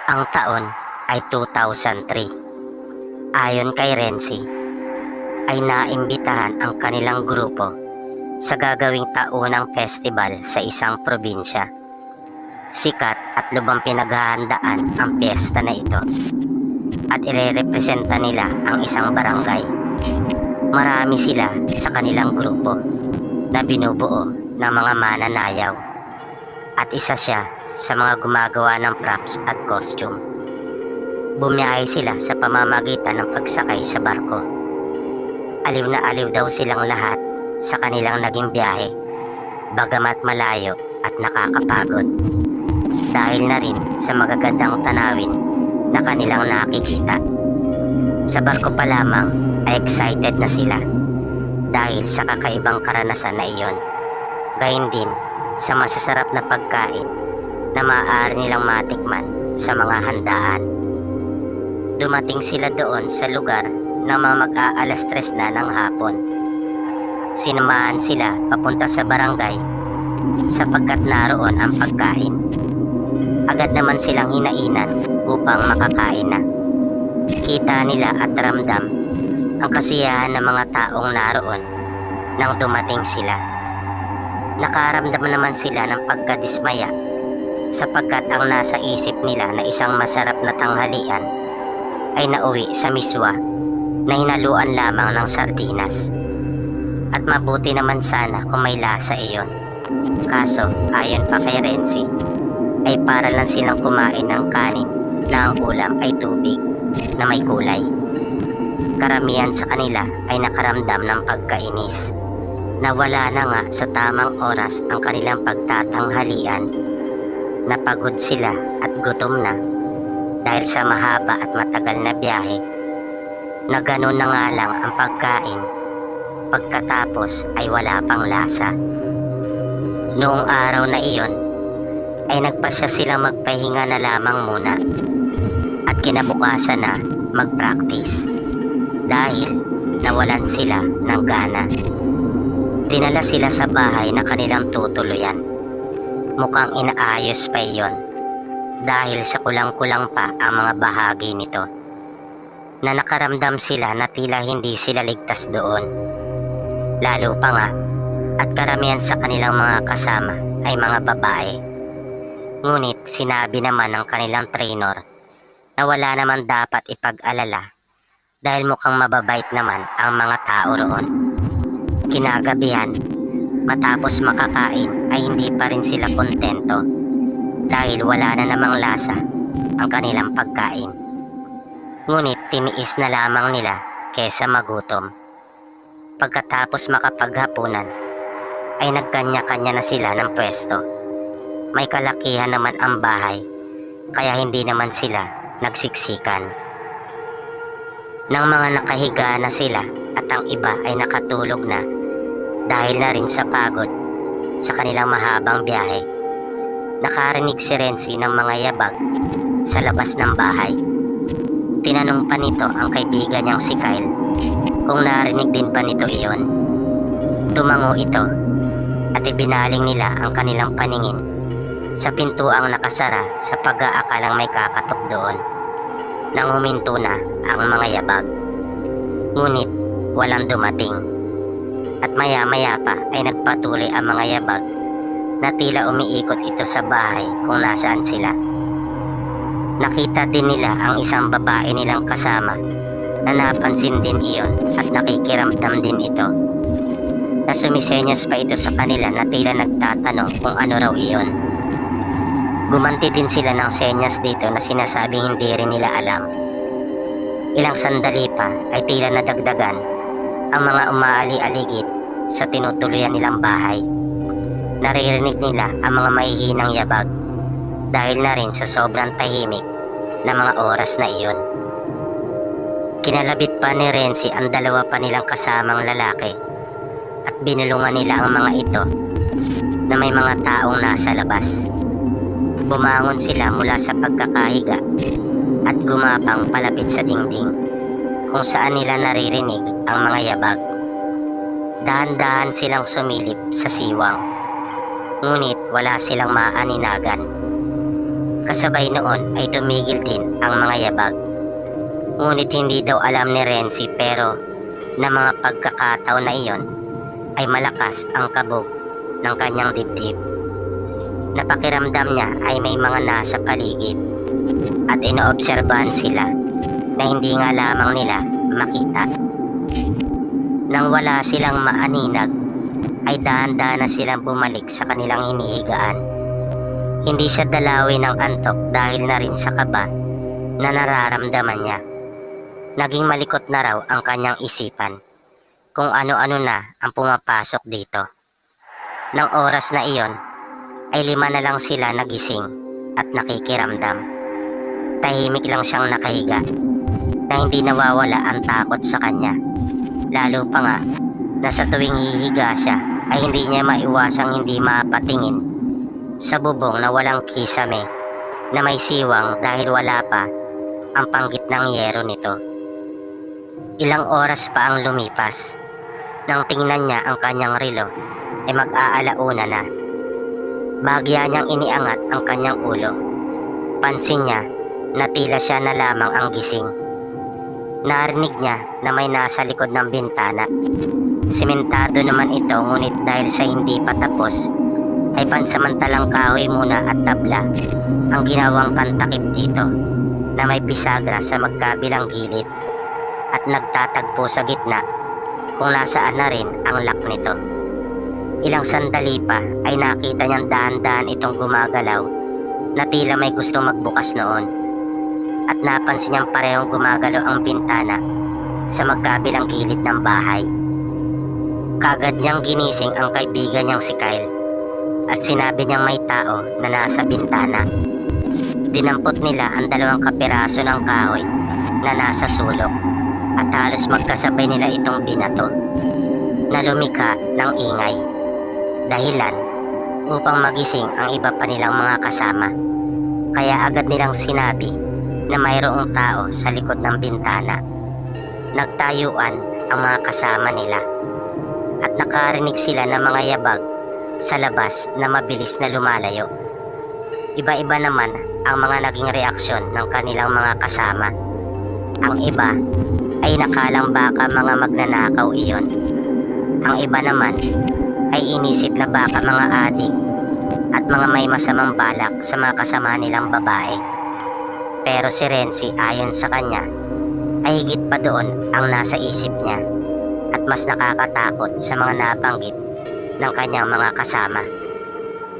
Ang taon ay 2003. Ayon kay Renzi, ay naimbitahan ang kanilang grupo sa gagawing taunang festival sa isang probinsya. Sikat at lubang pinaghahandaan ang piyesta na ito at irerepresenta nila ang isang barangay. Marami sila sa kanilang grupo na binubuo ng mga mananayaw at isa siya sa mga gumagawa ng props at costume. Bumiyahe sila sa pamamagitan ng pagsakay sa barko. Aliw na aliw daw silang lahat sa kanilang naging biyahe, bagamat malayo at nakakapagod. Dahil na rin sa magagandang tanawin na kanilang nakikita. Sa barko pa lamang ay excited na sila dahil sa kakaibang karanasan na iyon. Gayon din sa masasarap na pagkain na maaari nilang matikman sa mga handaan. Dumating sila doon sa lugar na mag-aalas 3 na ng hapon. Sinamahan sila papunta sa barangay sapagkat naroon ang pagkain. Agad naman silang hinainan upang makakain na. Kita nila at ramdam ang kasiyahan ng mga taong naroon nang dumating sila. Nakaramdam naman sila ng pagkadismaya sapagkat ang nasa isip nila na isang masarap na tanghalian ay nauwi sa miswa na hinaluan lamang ng sardinas. At mabuti naman sana kung may lasa iyon. Kaso ayon pa kay Renzi ay para lang silang kumain ng kanin na ang ulam ay tubig na may kulay. Karamihan sa kanila ay nakaramdam ng pagkainis. Nawala na nga sa tamang oras ang kanilang pagtatanghalian. Napagod sila at gutom na dahil sa mahaba at matagal na biyahe. Na ganun na nga lang ang pagkain, pagkatapos ay wala pang lasa. Noong araw na iyon ay nagpasya silang magpahinga na lamang muna at kinabukasan na mag-practice dahil nawalan sila ng gana. Dinala sila sa bahay na kanilang tutuluyan. Mukhang inaayos pa iyon dahil sa kulang-kulang pa ang mga bahagi nito na nakaramdam sila na tila hindi sila ligtas doon. Lalo pa nga at karamihan sa kanilang mga kasama ay mga babae. Ngunit sinabi naman ng kanilang trainer na wala naman dapat ipag-alala dahil mukhang mababait naman ang mga tao roon. Kinagabihan, matapos makakain ay hindi pa rin sila kontento dahil wala na namang lasa ang kanilang pagkain. Ngunit tiniis na lamang nila kesa magutom. Pagkatapos makapaghapunan ay nagkanya-kanya na sila ng pwesto. May kalakihan naman ang bahay kaya hindi naman sila nagsiksikan. Nang mga nakahiga na sila at ang iba ay nakatulog na dahil na rin sa pagod sa kanilang mahabang biyahe, nakarinig si Renzi ng mga yabag sa labas ng bahay. Tinanong pa nito ang kaibigan niyang si Kyle kung narinig din ba nito iyon. Tumango ito at ibinaling nila ang kanilang paningin sa pintuang nakasara sa pag-aakalang may kakatok doon. Nang huminto na ang mga yabag. Ngunit walang dumating. At maya-maya pa ay nagpatuloy ang mga yabag na tila umiikot ito sa bahay kung nasaan sila. Nakita din nila ang isang babae nilang kasama na napansin din iyon at nakikiramdam din ito. Na sumisenyas pa ito sa kanila na tila nagtatanong kung ano raw iyon. Gumanti din sila ng senyas dito na sinasabing hindi rin nila alam. Ilang sandali pa ay tila nadagdagan ang mga umaali-aligid sa tinutuluyan nilang bahay. Naririnig nila ang mga mahihinang yabag dahil na rin sa sobrang tahimik na mga oras na iyon. Kinalabit pa ni Renzi ang dalawa pa nilang kasamang lalaki at binulungan nila ang mga ito na may mga taong nasa labas. Bumangon sila mula sa pagkakahiga at gumapang palapit sa dingding kung saan nila naririnig ang mga yabag. Dahan-dahan silang sumilip sa siwang, ngunit wala silang maaninagan. Kasabay noon ay tumigil din ang mga yabag. Ngunit hindi daw alam ni Renzi pero na mga pagkakataon na iyon ay malakas ang kabog ng kanyang dibdib. Napakiramdam niya ay may mga nasa paligid at inoobserbahan sila na hindi nga lamang nila makita. Nang wala silang maaninag ay dahan-dahan na silang bumalik sa kanilang hinihigaan. Hindi siya dalawin ng antok dahil na rin sa kaba na nararamdaman niya. Naging malikot na raw ang kanyang isipan kung ano-ano na ang pumapasok dito. Nang oras na iyon ay 5 na lang sila nagising at nakikiramdam. Tahimik lang siyang nakahiga na hindi nawawala ang takot sa kanya. Lalo pa nga na sa tuwing hihiga siya ay hindi niya maiwasang hindi mapatingin sa bubong na walang kisame na may siwang dahil wala pa ang panggit ng yero nito. Ilang oras pa ang lumipas nang tingnan niya ang kanyang relo ay mag-aalauna na. Bahagya niyang iniangat ang kanyang ulo. Pansin niya na tila siya na lamang ang gising. Narinig niya na may nasa likod ng bintana. Simentado naman ito ngunit dahil sa hindi pa tapos ay pansamantalang kahoy muna at tabla ang ginawang pantakip dito na may bisagra sa magkabilang gilid at nagtatagpo sa gitna kung nasaan na rin ang lock nito. Ilang sandali pa ay nakita niyang dahan-dahan itong gumagalaw na tila may gustong magbukas noon at napansin niyang parehong gumagalaw ang bintana sa magkabilang gilid ng bahay. Kagad niyang ginising ang kaibigan niyang si Kyle at sinabi niyang may tao na nasa bintana. Dinampot nila ang 2 kapiraso ng kahoy na nasa sulok at halos magkasabay nila itong binato na lumikha ng ingay. Dahilan upang magising ang iba pa nilang mga kasama. Kaya agad nilang sinabi na mayroong tao sa likod ng bintana. Nagtayuan ang mga kasama nila at nakarinig sila ng mga yabag sa labas na mabilis na lumalayo. Iba-iba naman ang mga naging reaksyon ng kanilang mga kasama. Ang iba ay nakalang baka mga magnanakaw iyon. Ang iba naman ay inisip na baka mga adik at mga may masamang balak sa mga kasama nilang babae. Pero si Renzi ayon sa kanya ay higit pa doon ang nasa isip niya at mas nakakatakot sa mga nabanggit ng kanyang mga kasama.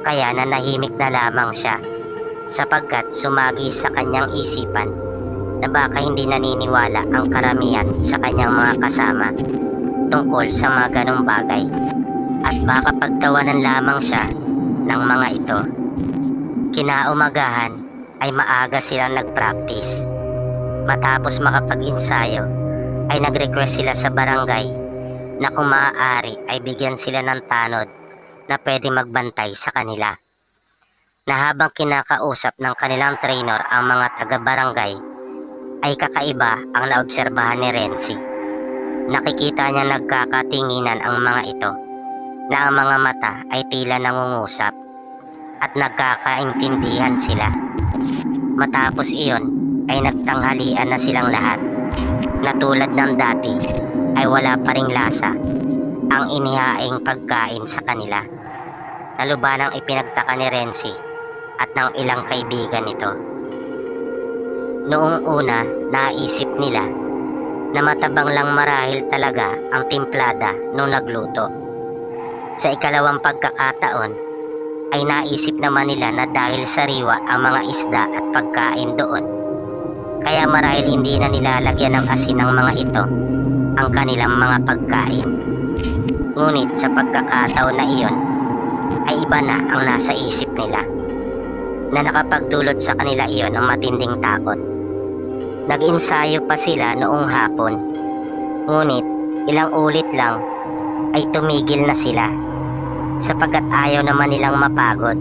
Kaya nanahimik na lamang siya sapagkat sumagi sa kanyang isipan na baka hindi naniniwala ang karamihan sa kanyang mga kasama tungkol sa mga ganong bagay at baka pagtawanan lamang siya ng mga ito. Kinaumagahan ay maaga silang nag-practice. Matapos makapag-ensayo ay nag-request sila sa barangay na kung maaari ay bigyan sila ng tanod na pwede magbantay sa kanila. Na habang kinakausap ng kanilang trainer ang mga taga-barangay ay kakaiba ang naobserbahan ni Renzi. Nakikita niya nagkakatinginan ang mga ito na ang mga mata ay tila nangungusap at nagkakaintindihan sila. Matapos iyon ay nagtanghalian na silang lahat na tulad ng dati ay wala pa ring lasa ang inihaing pagkain sa kanila. Nalubanang ipinagtaka ni Renzi at ng ilang kaibigan nito. Noong una, naisip nila na matabang lang marahil talaga ang timplada nung nagluto. Sa ikalawang pagkakataon, ay naisip naman nila na dahil sariwa ang mga isda at pagkain doon, kaya marahil hindi na nilalagyan ng asin ng mga ito ang kanilang mga pagkain. Ngunit sa pagkakataon na iyon, ay iba na ang nasa isip nila na nakapagdulot sa kanila iyon ng matinding takot. Nag-ensayo pa sila noong hapon, ngunit ilang ulit lang ay tumigil na sila sapagkat ayaw naman nilang mapagod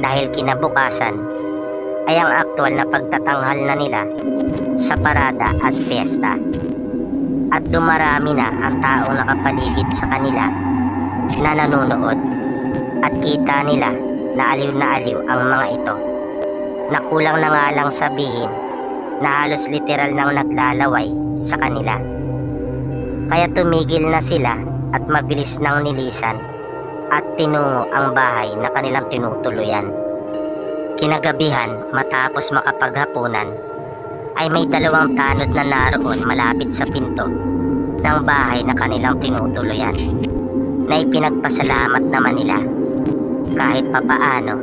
dahil kinabukasan ay ang aktwal na pagtatanghal na nila sa parada at fiesta at dumarami na ang taong nakapaligid sa kanila na nanonood at kita nila na aliw ang mga ito. na kulang na nga lang sabihin na halos literal nang naglalaway sa kanila. Kaya tumigil na sila at mabilis nang nilisan at tinungo ang bahay na kanilang tinutuluyan. Kinagabihan, matapos makapaghapunan, ay may 2 tanod na naroon malapit sa pinto ng bahay na kanilang tinutuluyan, na ipinagpasalamat naman nila kahit papaano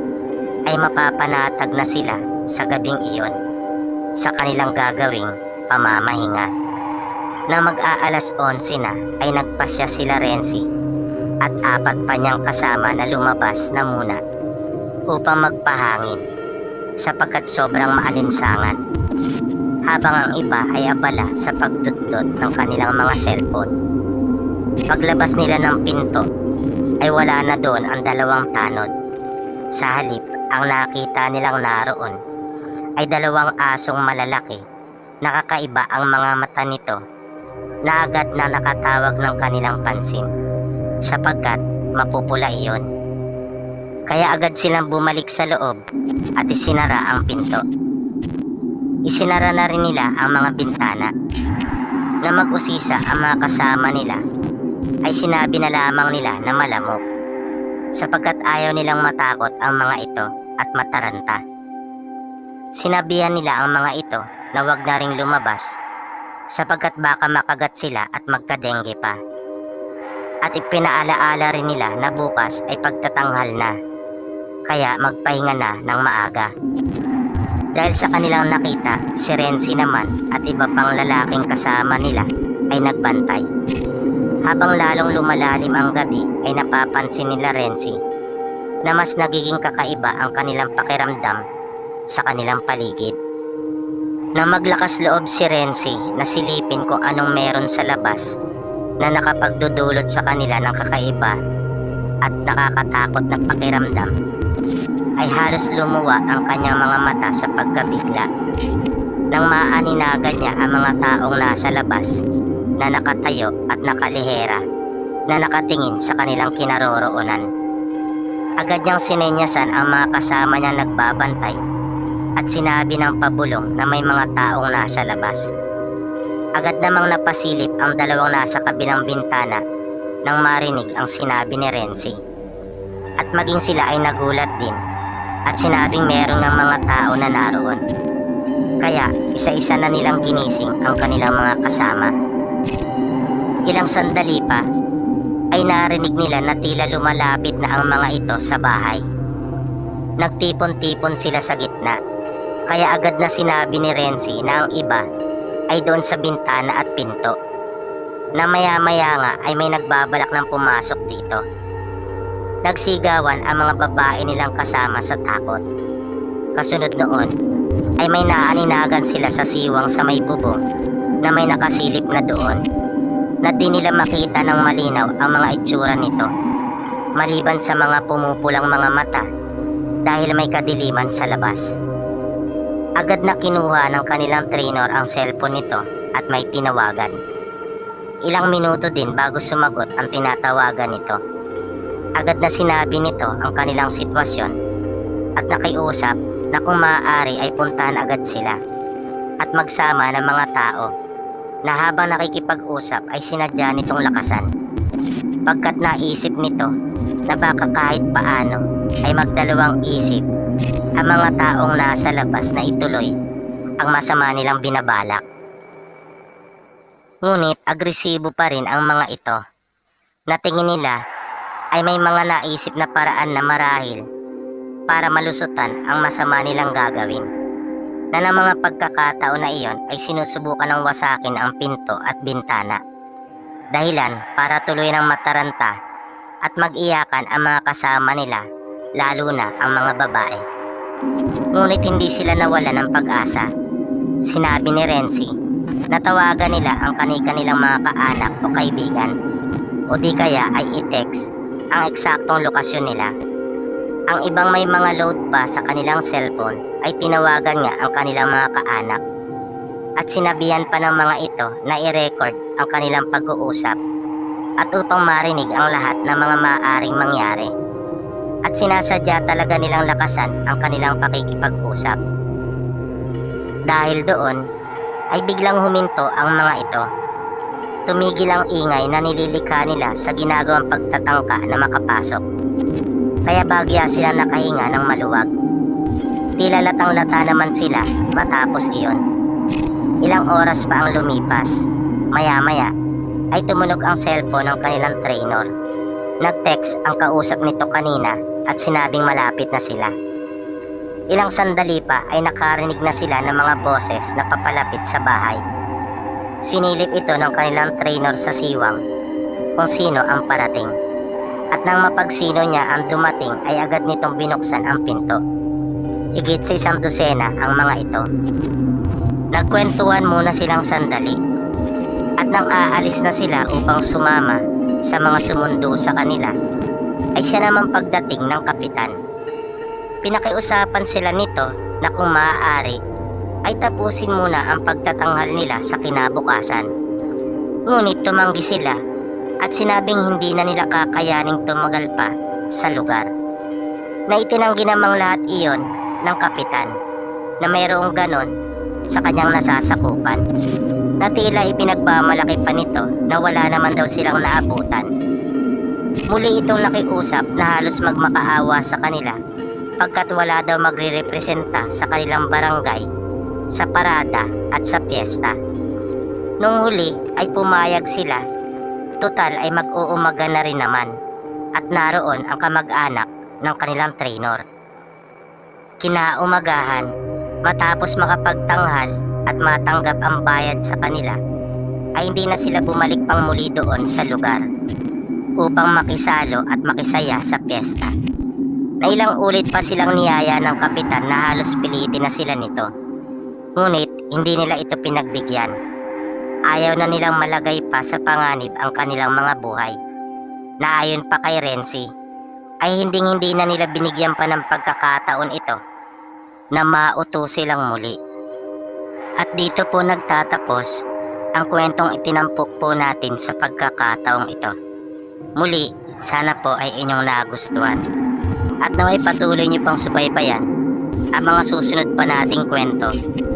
ay mapapanatag na sila sa gabing iyon sa kanilang gagawing pamamahinga. Na mag-aalas 11 na ay nagpasya sila Renzi at 4 pa niyang kasama na lumabas na muna upang magpahangin sapagkat sobrang maalinsangan, habang ang iba ay abala sa pagdudot ng kanilang mga cellphone. Paglabas nila ng pinto ay wala na doon ang 2 tanod. Sa halip, ang nakita nilang naroon ay 2 asong malalaki. Nakakaiba ang mga mata nito na agad na nakatawag ng kanilang pansin sapagkat mapupula iyon. Kaya agad silang bumalik sa loob at isinara ang pinto. Isinara na rin nila ang mga bintana. Na mag-usisa ang mga kasama nila ay sinabi na lamang nila na malamok sapagkat ayaw nilang matakot ang mga ito at mataranta. Sinabihan nila ang mga ito na wag na ring lumabas sapagkat baka makagat sila at magkadengge pa. At ipinaalaala rin nila na bukas ay pagtatanghal na, kaya magpahinga na ng maaga. Dahil sa kanilang nakita, si Renzi naman at iba pang lalaking kasama nila ay nagbantay. Habang lalong lumalalim ang gabi ay napapansin nila Renzi na mas nagiging kakaiba ang kanilang pakiramdam sa kanilang paligid. Na maglakas loob si Renzi na silipin kung anong meron sa labas na nakapagdudulot sa kanila ng kakaiba at nakakatakot na pakiramdam, ay halos lumuwa ang kanyang mga mata sa pagkabigla nang maaninagan niya ang mga taong nasa labas na nakatayo at nakalihera na nakatingin sa kanilang kinaroroonan. Agad niyang sinenyasan ang mga kasama niyang nagbabantay at sinabi ng pabulong na may mga taong nasa labas. Agad namang napasilip ang 2 nasa kabilang bintana nang marinig ang sinabi ni Renzi. At maging sila ay nagulat din at sinabing meron ng mga tao na naroon. Kaya isa-isa na nilang ginising ang kanilang mga kasama. Ilang sandali pa ay narinig nila na tila lumalapit na ang mga ito sa bahay. Nagtipon-tipon sila sa gitna. Kaya agad na sinabi ni Renzi na ang iba ay doon sa bintana at pinto. Na maya-maya nga ay may nagbabalak ng pumasok dito. Nagsigawan ang mga babae nilang kasama sa takot. Kasunod noon ay may naaninagan sila sa siwang sa may bubong na may nakasilip na doon, na di nila makita ng malinaw ang mga itsura nito maliban sa mga pumupulang mga mata dahil may kadiliman sa labas. Agad na kinuha ng kanilang trainer ang cellphone nito at may tinawagan. Ilang minuto din bago sumagot ang tinatawagan nito. Agad na sinabi nito ang kanilang sitwasyon at nakiusap na kung maaari ay puntahan agad sila at magsama ng mga tao na habang nakikipag-usap ay sinadya nitong lakasan. Pagkat naisip nito na baka kahit paano ay magdalawang isip ang mga taong nasa labas na ituloy ang masama nilang binabalak. Ngunit agresibo pa rin ang mga ito na tingin nila ay may mga naisip na paraan na marahil para malusutan ang masama nilang gagawin. Na ng mga pagkakataon na iyon ay sinusubukan ng wasakin ang pinto at bintana. Dahilan para tuloy ng mataranta at mag-iyakan ang mga kasama nila, lalo na ang mga babae. Ngunit hindi sila nawala ng pag-asa. Sinabi ni Renzi na tawagan nila ang kanilang mga kaanak o kaibigan o di kaya ay i-text ang eksaktong lokasyon nila. Ang ibang may mga load pa sa kanilang cellphone ay tinawagan nga ang kanilang mga kaanak at sinabihan pa ng mga ito na i-record ang kanilang pag-uusap at upang marinig ang lahat ng mga maaaring mangyari. at sinasadya talaga nilang lakasan ang kanilang pakikipag-usap. Dahil doon ay biglang huminto ang mga ito. Tumigil ang ingay na nililikha nila sa ginagawang pagtatangka na makapasok. Kaya bagya sila nakahinga ng maluwag. Tila latang-lata naman sila matapos iyon. Ilang oras pa ang lumipas. Maya-maya ay tumunog ang cellphone ng kanilang trainer. Nag-text ang kausap nito kanina at sinabing malapit na sila. Ilang sandali pa ay nakarinig na sila ng mga boses na papalapit sa bahay. Sinilip ito ng kanilang trainer sa siwang kung sino ang parating. At nang mapagsino niya ang dumating ay agad nitong binuksan ang pinto. Higit sa 100 ang mga ito. Nagkwentuhan muna silang sandali. At nang aalis na sila upang sumama sa mga sumundo sa kanila, ay siya naman pagdating ng kapitan. Pinakiusapan sila nito na kung maaari ay tapusin muna ang pagtatanghal nila sa kinabukasan. Ngunit tumanggi sila at sinabing hindi na nila kakayaning tumagal pa sa lugar. Na itinanggi namang lahat iyon ng kapitan na mayroong ganon sa kanyang nasasakupan. Na tila ipinagmamalaki pa nito na wala naman daw silang naabutan. Muli itong nakiusap na halos magmakaawa sa kanila pagkat wala daw magre-representa sa kanilang barangay, sa parada at sa piyesta. Nung huli ay pumayag sila, total ay mag-uumaga na rin naman at naroon ang kamag-anak ng kanilang trainer. Kinaumagahan, matapos makapagtanghal at matanggap ang bayad sa kanila, ay hindi na sila bumalik pang muli doon sa lugar upang makisalo at makisaya sa piyesta. Na ilang ulit pa silang niyaya ng kapitan na halos pilitin na sila nito. Ngunit hindi nila ito pinagbigyan. Ayaw na nilang malagay pa sa panganib ang kanilang mga buhay. Na ayon pa kay Renzi, ay hindi na nila binigyan pa ng pagkakataon ito na mauto silang muli. At dito po nagtatapos ang kwentong itinampok po natin sa pagkakataong ito. Muli, sana po ay inyong nagustuhan. At naway patuloy niyo pang subaybayan ang mga susunod pa nating kwento